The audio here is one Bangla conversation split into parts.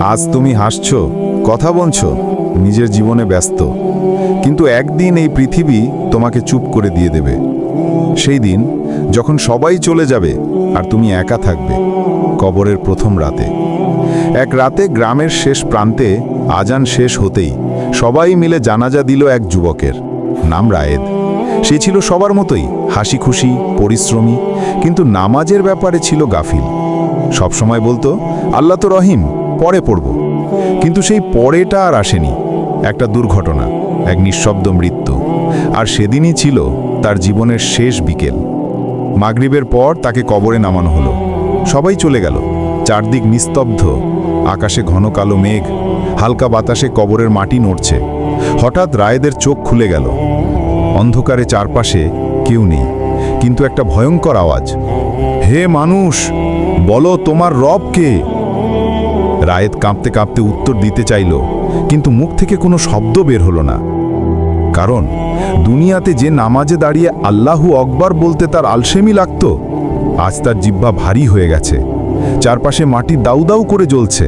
আজ তুমি হাসছো, কথা বলছো, নিজের জীবনে ব্যস্ত, কিন্তু একদিন এই পৃথিবী তোমাকে চুপ করে দিয়ে দেবে। সেই দিন যখন সবাই চলে যাবে আর তুমি একা থাকবে, কবরের প্রথম রাতে। এক রাতে গ্রামের শেষ প্রান্তে আজান শেষ হতেই সবাই মিলে জানাজা দিল এক যুবকের, নাম রায়েদ। সে ছিল সবার মতোই হাসি খুশি, পরিশ্রমী, কিন্তু নামাজের ব্যাপারে ছিল গাফিল। সবসময় বলতো, আল্লাহ তো রহিম, পরে পড়ব। কিন্তু সেই পরেটা আর আসেনি। একটা দুর্ঘটনা, এক নিঃশব্দ মৃত্যু। আর সেদিনই ছিল তার জীবনের শেষ বিকেল। মাগরিবের পর তাকে কবরে নামানো হলো। সবাই চলে গেল, চারদিক নিস্তব্ধ, আকাশে ঘন কালো মেঘ, হালকা বাতাসে কবরের মাটি নড়ছে। হঠাৎ রায়েদের চোখ খুলে গেল। অন্ধকারে চারপাশে কেউ নেই, কিন্তু একটা ভয়ঙ্কর আওয়াজ, হে মানুষ, বলো তোমার রব কে? রায়েদ কাঁপতে কাঁপতে উত্তর দিতে চাইল, কিন্তু মুখ থেকে কোনো শব্দ বের হলো না। কারণ দুনিয়াতে যে নামাজে দাঁড়িয়ে আল্লাহু আকবার বলতে তার আলসেমি লাগত, আজ তার জিহ্বা ভারী হয়ে গেছে। চারপাশে মাটি দাউ দাউ করে জ্বলছে,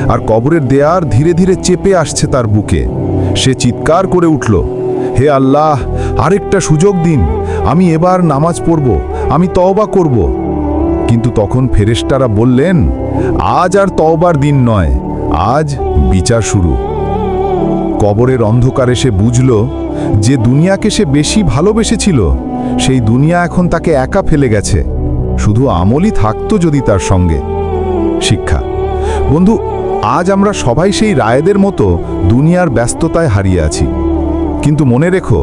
আর কবরের দেয়ার ধীরে ধীরে চেপে আসছে তার বুকে। সে চিৎকার করে উঠল, হে আল্লাহ, আরেকটা সুযোগ দিন, আমি এবার নামাজ পড়ব, আমি তওবা করব। কিন্তু তখন ফেরেশতারা বললেন, আজ আর তওবার দিন নয়, আজ বিচার শুরু। কবরের অন্ধকারে সে বুঝল, যে দুনিয়াকে সে বেশি ভালোবেসেছিল, সেই দুনিয়া এখন তাকে একা ফেলে গেছে। শুধু আমলই থাকতো যদি তার সঙ্গে। শিক্ষা। বন্ধু, আজ আমরা সবাই সেই রায়েদের মতো দুনিয়ার ব্যস্ততায় হারিয়ে আছি। কিন্তু মনে রেখো,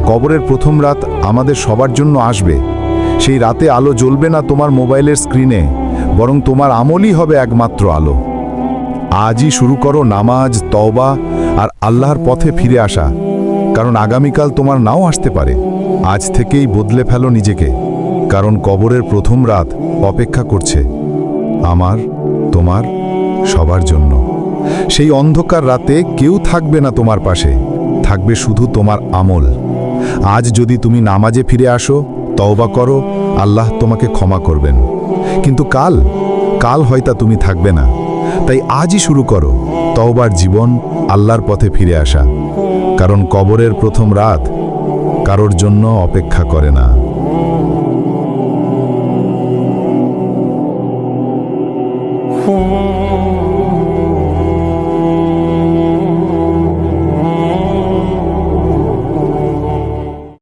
কবরের প্রথম রাত আমাদের সবার জন্য আসবে। সেই রাতে আলো জ্বলবে না তোমার মোবাইলের স্ক্রিনে, বরং তোমার আমলই হবে একমাত্র আলো। আজই শুরু করো নামাজ, তওবা আর আল্লাহর পথে ফিরে আসা, কারণ আগামীকাল তোমার নাও আসতে পারে। আজ থেকেই বদলে ফেলো নিজেকে, কারণ কবরের প্রথম রাত অপেক্ষা করছে আমার, তোমার, সবার জন্য। সেই অন্ধকার রাতে কেউ থাকবে না তোমার পাশে, থাকবে শুধু তোমার আমল। আজ যদি তুমি নামাজে ফিরে আসো, তওবা করো, আল্লাহ তোমাকে ক্ষমা করবেন। কিন্তু কাল হয়তো তুমি থাকবে না। তাই আজই শুরু করো তওবার জীবন, আল্লাহর পথে ফিরে আসা, কারণ কবরের প্রথম রাত কারোর জন্য অপেক্ষা করে না।